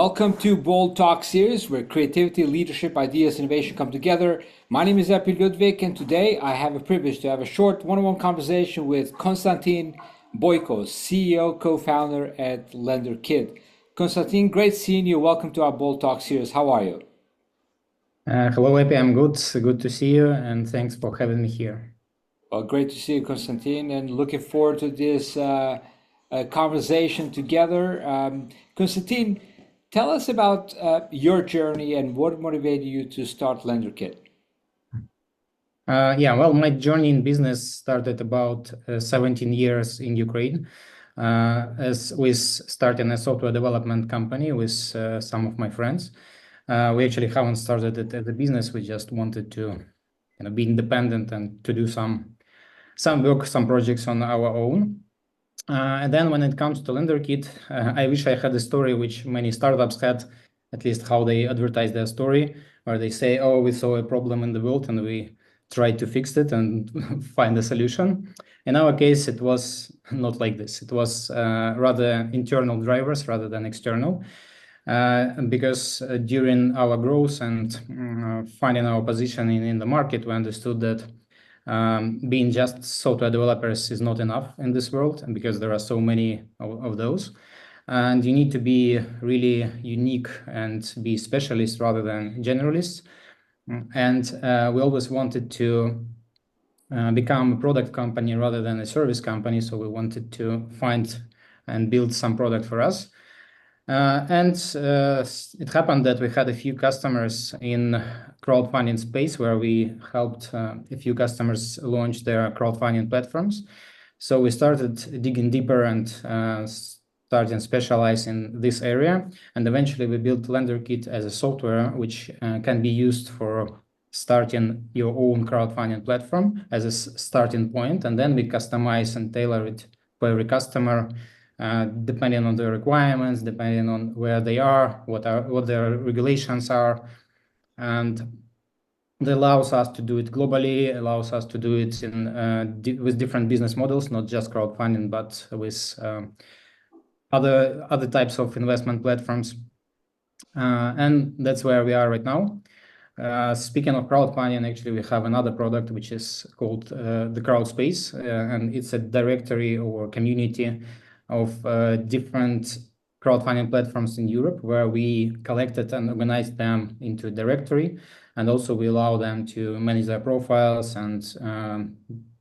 Welcome to Bold Talk series, where creativity, leadership, ideas, innovation come together. My name is Ludvik, and today I have a privilege to have a short one-on-one conversation with Konstantin, Boyko, CEO, co-founder at LenderKit. Konstantin, great seeing you. Welcome to our Bold Talk series. How are you? Hello, Epi. I'm good. Good to see you, and thanks for having me here. Well, great to see you, Konstantin, and looking forward to this conversation together. Konstantin, tell us about your journey and what motivated you to start LenderKit. Well, my journey in business started about 17 years in Ukraine, as with starting a software development company with some of my friends. We actually haven't started it as a business. We just wanted to, be independent and to do some work, some projects on our own. And then when it comes to LenderKit, I wish I had a story which many startups had, at least how they advertise their story, where they say, oh, we saw a problem in the world and we tried to fix it and find a solution. In our case, it was not like this. It was rather internal drivers rather than external. Because during our growth and finding our position in the market, we understood that being just software developers is not enough in this world, and because there are so many of those. And you need to be really unique and be specialists rather than generalists. And we always wanted to become a product company rather than a service company. So we wanted to find and build some product for us. It happened that we had a few customers in crowdfunding space where we helped a few customers launch their crowdfunding platforms. So we started digging deeper and starting specialize in this area. And eventually we built LenderKit as a software which can be used for starting your own crowdfunding platform as a starting point. And then we customize and tailor it for every customer, depending on the requirements, depending on where they are, what their regulations are. And it allows us to do it globally, allows us to do it with different business models, not just crowdfunding, but with other types of investment platforms. And that's where we are right now. Speaking of crowdfunding, actually, we have another product which is called the CrowdSpace, and it's a directory or community of different crowdfunding platforms in Europe, where we collected and organized them into a directory, and also we allow them to manage their profiles and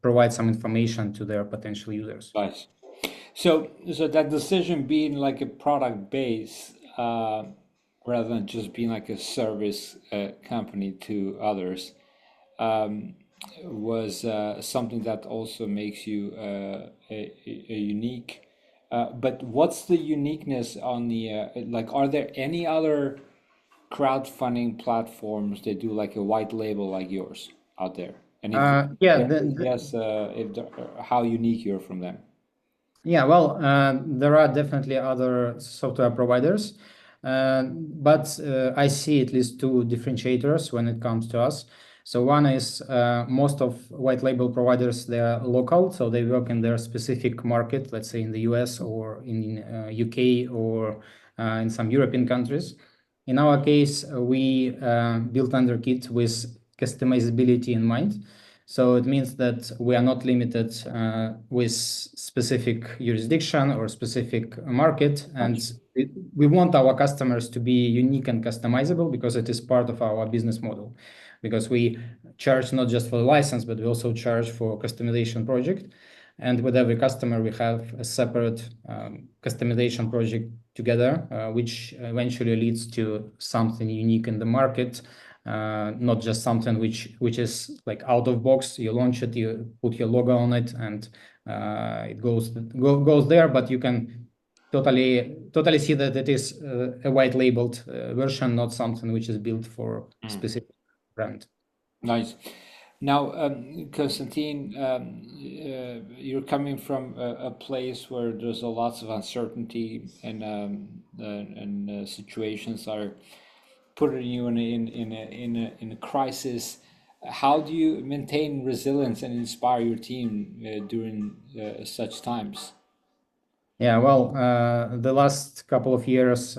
provide some information to their potential users. Nice. So that decision being like a product base rather than just being like a service company to others was something that also makes you a unique. But what's the uniqueness on the like? Are there any other crowdfunding platforms that do like a white label like yours out there? And if yes, how unique you're from them? Well, there are definitely other software providers, but I see at least two differentiators when it comes to us. So one is most of white label providers, they are local, so they work in their specific market, let's say in the US or in UK or in some European countries. In our case, we built LenderKit with customizability in mind. So it means that we are not limited with specific jurisdiction or specific market. And we want our customers to be unique and customizable because it is part of our business model. Because we charge not just for the license, but we also charge for customization project. And with every customer, we have a separate customization project together, which eventually leads to something unique in the market. Not just something which is like out of box. You launch it, you put your logo on it, and it goes there. But you can totally see that it is a white labeled version, not something which is built for a specific brand. Nice. Now, Konstantin, you're coming from a place where there's lots of uncertainty and situations are putting you in a crisis. How do you maintain resilience and inspire your team during such times? Well, the last couple of years,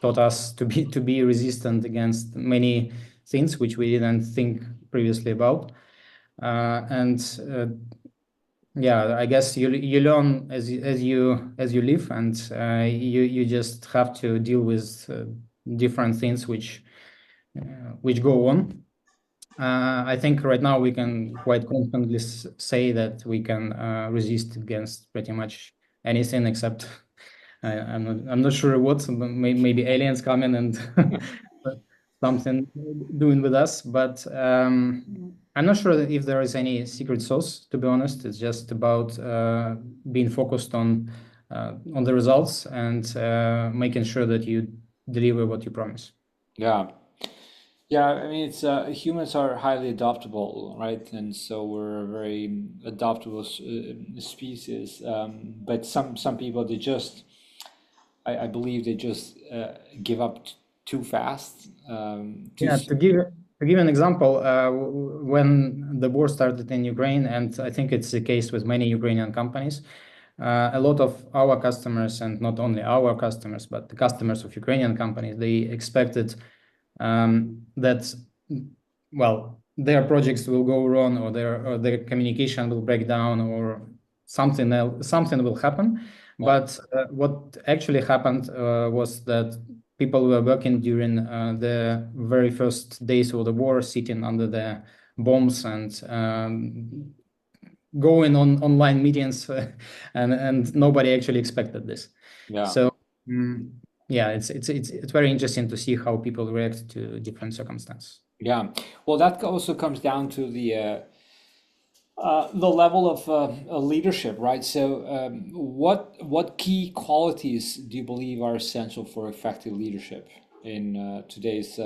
taught us to be resistant against many things which we didn't think previously about. And yeah, I guess you learn as you live, and you just have to deal with different things which go on. I think right now we can quite confidently say that we can resist against pretty much anything except I'm not sure what, but maybe aliens coming and something doing with us. But I'm not sure if there is any secret sauce. To be honest, it's just about being focused on the results and making sure that you deliver what you promise. Yeah. Yeah, I mean, it's humans are highly adaptable, right? And so we're a very adaptable species. But some people, they just, I believe, they just give up too fast. Too Yeah, soon. to give an example, when the war started in Ukraine, and I think it's the case with many Ukrainian companies, a lot of our customers, and not only our customers, but the customers of Ukrainian companies, they expected that, well, their projects will go wrong, or their communication will break down, or something else, something will happen. Yeah, But what actually happened was that people were working during the very first days of the war, sitting under the bombs and going on online meetings, and nobody actually expected this. yeah, So yeah, it's very interesting to see how people react to different circumstances. yeah. Well, that also comes down to the level of leadership, right? So, what key qualities do you believe are essential for effective leadership in today's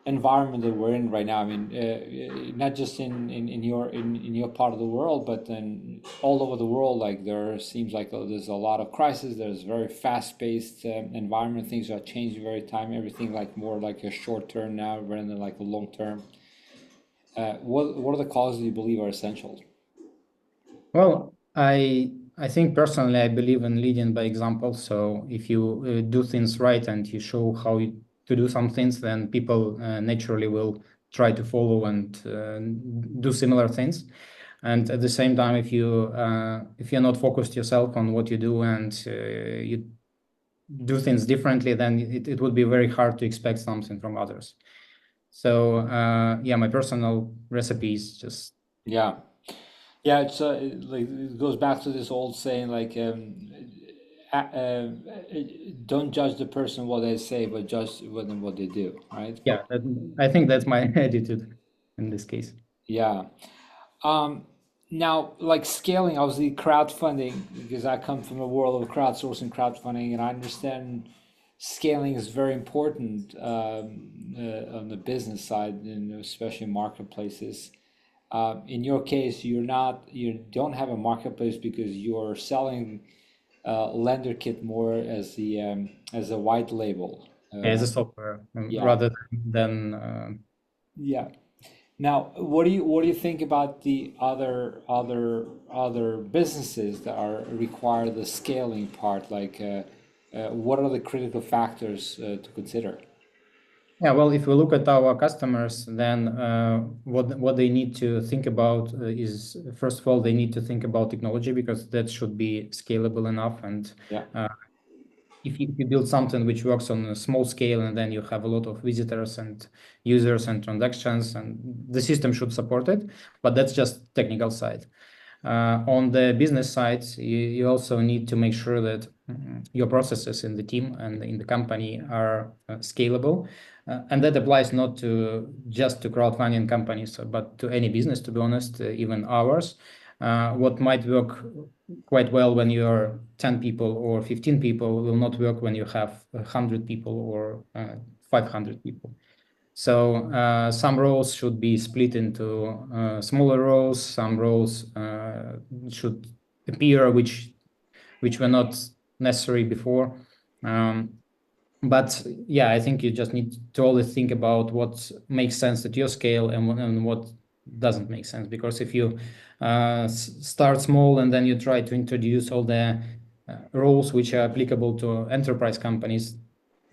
environment that we're in right now? I mean, not just in your part of the world, but then all over the world. Like there seems like there's a lot of crisis. There's very fast-paced environment. Things are changing very time. Everything like more like a short term now rather than like a long term. What are the causes you believe are essential? Well, I think personally I believe in leading by example. So if you do things right and you show to do some things, then people naturally will try to follow and do similar things. And at the same time, if you're not focused yourself on what you do, and you do things differently, then it would be very hard to expect something from others. So yeah, my personal recipe is just Yeah. Yeah, it's like it goes back to this old saying, like, uh, uh, don't judge the person what they say, but judge what they do, right? yeah. I think that's my attitude in this case. Yeah. Um, Now, like scaling, obviously, crowdfunding, because I come from a world of crowdsourcing, crowdfunding, and I understand scaling is very important on the business side, and especially marketplaces. In your case, you don't have a marketplace because you're selling LenderKit more as a white label. As a software, Yeah, rather than yeah. Now, what do you think about the other businesses that are require the scaling part? Like, what are the critical factors to consider? yeah. Well, if we look at our customers, then what they need to think about is, first of all, they need to think about technology, because that should be scalable enough. And Yeah, if you build something which works on a small scale, and then you have a lot of visitors and users and transactions, and the system should support it, but that's just technical side. On the business side, you also need to make sure that your processes in the team and in the company are scalable. And that applies not to just to crowdfunding companies, but to any business, to be honest, even ours. What might work quite well when you're 10 people or 15 people will not work when you have 100 people or 500 people. So some roles should be split into smaller roles. Some roles should appear which were not necessary before. Um, but yeah, I think you just need to always think about what makes sense at your scale, and what doesn't make sense. Because if you start small and then you try to introduce all the roles which are applicable to enterprise companies,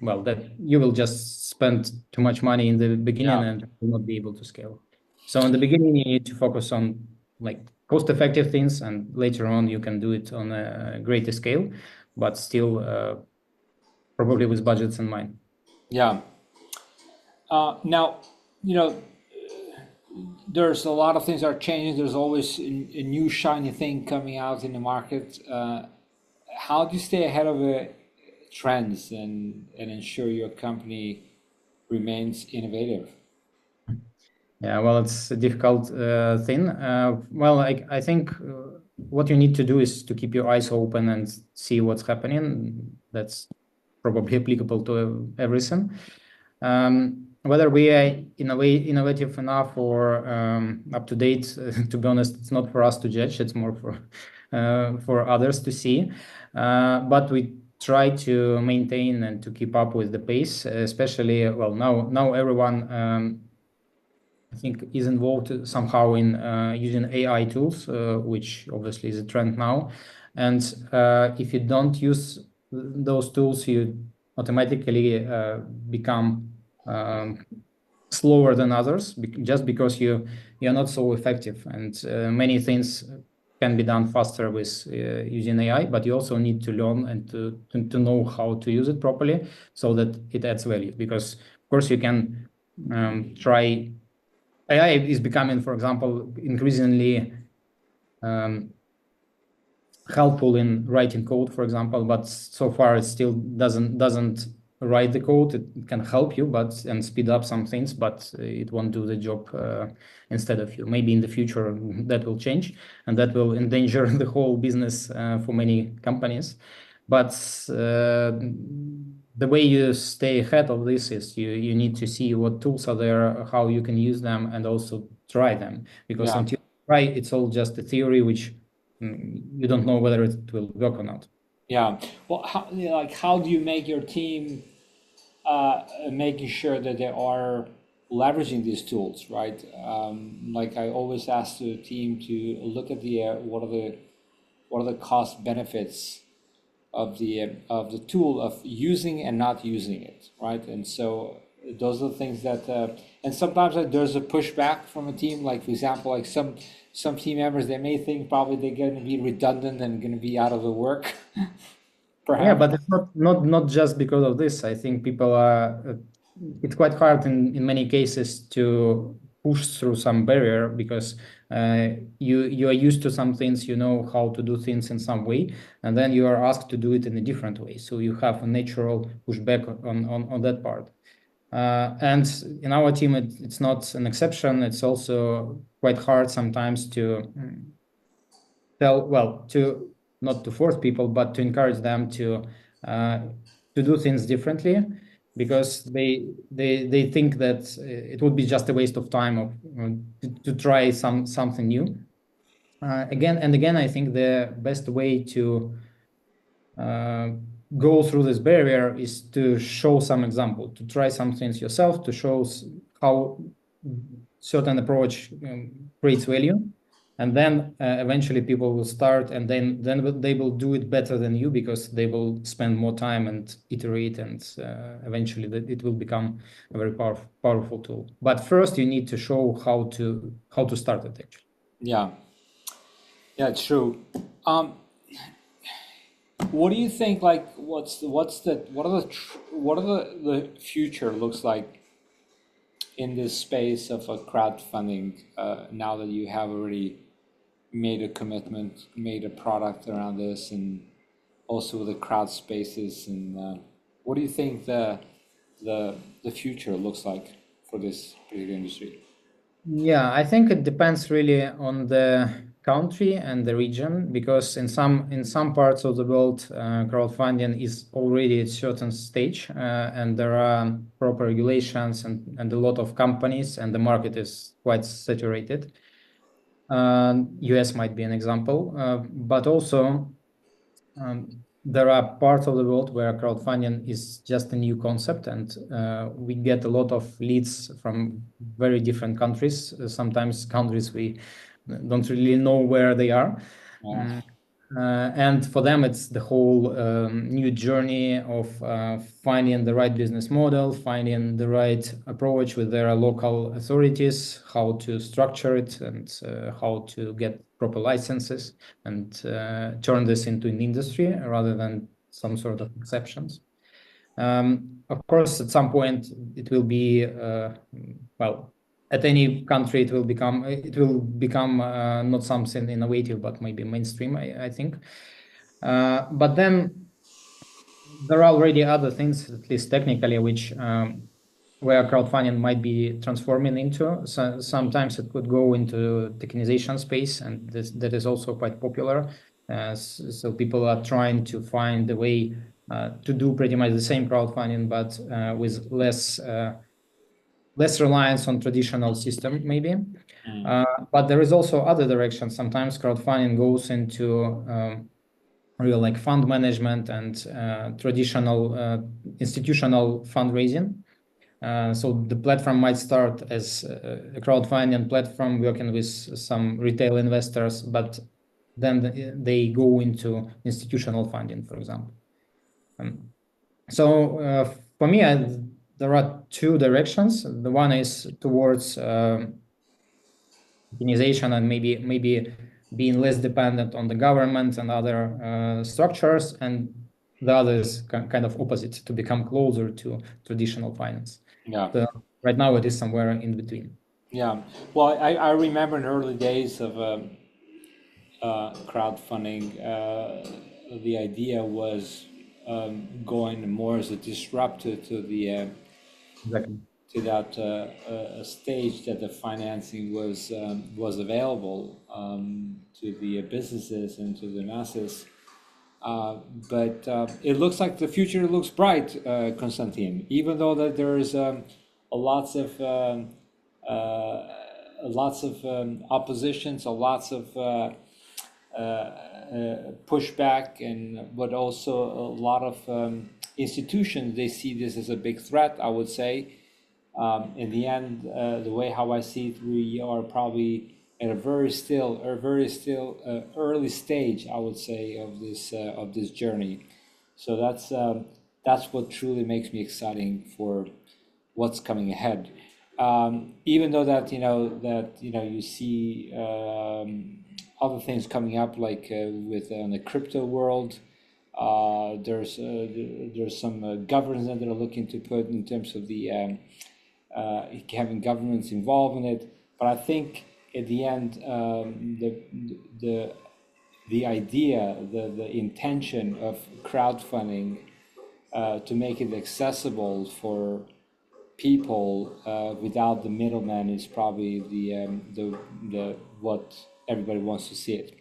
well, that you will just spend too much money in the beginning Yeah. and will not be able to scale. So in the beginning, you need to focus on like cost-effective things, and later on you can do it on a greater scale, but still probably with budgets in mind. Yeah. Now, you know, there's a lot of things are changing. There's always a new shiny thing coming out in the market. How do you stay ahead of the trends and ensure your company remains innovative? Yeah, well, it's a difficult thing. Well, I think what you need to do is to keep your eyes open and see what's happening. That's probably applicable to everything. Whether we are in a way innovative enough or up to date, to be honest, it's not for us to judge. It's more for others to see. But we try to maintain and to keep up with the pace, especially well now everyone. I think is involved somehow in using AI tools, which obviously is a trend now. And if you don't use those tools, you automatically become slower than others just because you're not so effective. And many things can be done faster with using AI, but you also need to learn and to know how to use it properly so that it adds value. Because of course you can try. AI is becoming, for example, increasingly helpful in writing code, for example, but so far it still doesn't write the code. It can help you, but and speed up some things, but it won't do the job instead of you. Maybe in the future that will change, and that will endanger the whole business for many companies. But the way you stay ahead of this is you need to see what tools are there, how you can use them, and also try them. Because Yeah. until you try, it's all just a theory, which you don't know whether it will work or not. Yeah. Well, how, you know, like, how do you make your team making sure that they are leveraging these tools, right? Like I always ask the team to look at the what are the cost benefits of the tool of using and not using it, right? And so those are the things that and sometimes there's a pushback from a team. Like for example, like some team members, they may think probably they're going to be redundant and going to be out of the work, Yeah, perhaps. but it's not just because of this. I think people are. It's quite hard in many cases to push through some barrier because you are used to some things, you know how to do things in some way, and then you are asked to do it in a different way. So you have a natural pushback on that part. And in our team, it's not an exception. It's also quite hard sometimes to to not to force people, but to encourage them to do things differently, because they think that it would be just a waste of time of to try something new. Again and again, I think the best way to uh, go through this barrier is to show some example, to try some things yourself, to show how certain approach creates value, and then eventually people will start, and then they will do it better than you because they will spend more time and iterate, and eventually it will become a very powerful tool. But first, you need to show how to start it actually. Yeah, yeah, it's true. Um, what do you think? Like, what are the future looks like in this space of a crowdfunding? Now that you have already made a commitment, made a product around this, and also with the crowd spaces, and what do you think the future looks like for this particular industry? Yeah, I think it depends really on the country and the region, because in some parts of the world, crowdfunding is already at a certain stage, and there are proper regulations and a lot of companies, and the market is quite saturated. US might be an example, but also there are parts of the world where crowdfunding is just a new concept, and we get a lot of leads from very different countries. Sometimes countries we don't really know where they are. Yeah. Mm. And for them, it's the whole new journey of finding the right business model, finding the right approach with their local authorities, how to structure it, and how to get proper licenses, and turn this into an industry rather than some sort of exceptions. Of course, at some point, it will be well. At any country, it will become not something innovative, but maybe mainstream. I think. But then there are already other things, at least technically, which where crowdfunding might be transforming into. So sometimes it could go into tokenization space, and that is also quite popular. So people are trying to find a way to do pretty much the same crowdfunding, but with less reliance on traditional system, maybe. But there is also other directions. Sometimes crowdfunding goes into real like fund management and traditional institutional fundraising. So the platform might start as a crowdfunding platform working with some retail investors, but then they go into institutional funding, for example. So for me, there are two directions. The one is towards organization and maybe being less dependent on the government and other structures, and the other is kind of opposite, to become closer to traditional finance. Yeah. So right now it is somewhere in between. Yeah. Well, I remember in early days of crowdfunding, the idea was going more as a disruptor to the Exactly. to that stage that the financing was available to the businesses and to the masses. But it looks like the future looks bright, Konstantin. Even though that there is lots of oppositions, lots of pushback, and but also a lot of institutions, they see this as a big threat, I would say. In the end, the way how I see it, we are probably at a very still early stage, I would say, of this journey. So that's what truly makes me exciting for what's coming ahead. Even though that you see other things coming up, like with the crypto world. There's some governance that they're looking to put in terms of the having governments involved in it. But I think at the end, the idea, the intention of crowdfunding to make it accessible for people without the middleman is probably the what everybody wants to see it.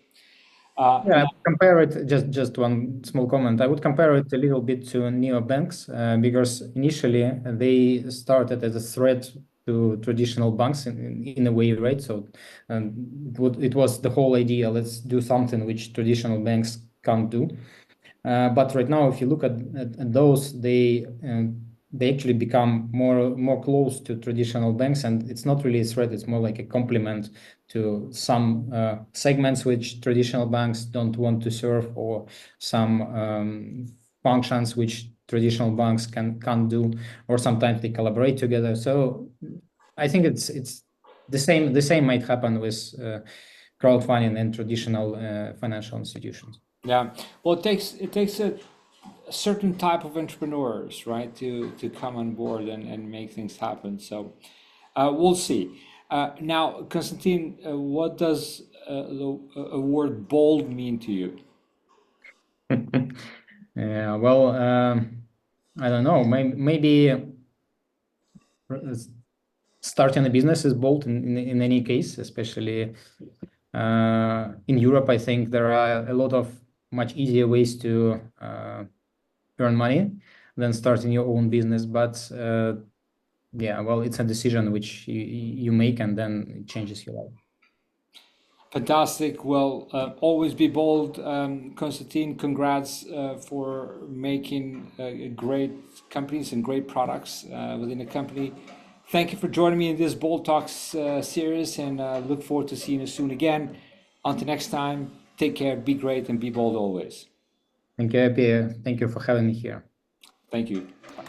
Yeah, I would compare it, just one small comment. I would compare it a little bit to neobanks because initially they started as a threat to traditional banks in a way, right? So it was the whole idea, let's do something which traditional banks can't do. But right now, if you look at those, they actually become more close to traditional banks, and it's not really a threat. It's more like a complement to some segments which traditional banks don't want to serve, or some functions which traditional banks can't do, or sometimes they collaborate together. So I think it's the same. The same might happen with crowdfunding and traditional financial institutions. Yeah, well, it takes a certain type of entrepreneurs, right, to come on board and make things happen. So we'll see. Now, Konstantin, what does the word bold mean to you? Yeah, well, I don't know. Maybe starting a business is bold in any case, especially in Europe. I think there are a lot of much easier ways to earn money than starting your own business. But yeah, well, it's a decision which you make, and then it changes your life. Fantastic. Well, always be bold. Konstantin, congrats for making great companies and great products within the company. Thank you for joining me in this Bold Talks series, and look forward to seeing you soon again. Until next time, Take care, be great, and be bold always. Thank you, Happy. Thank you for having me here. Thank you. Bye.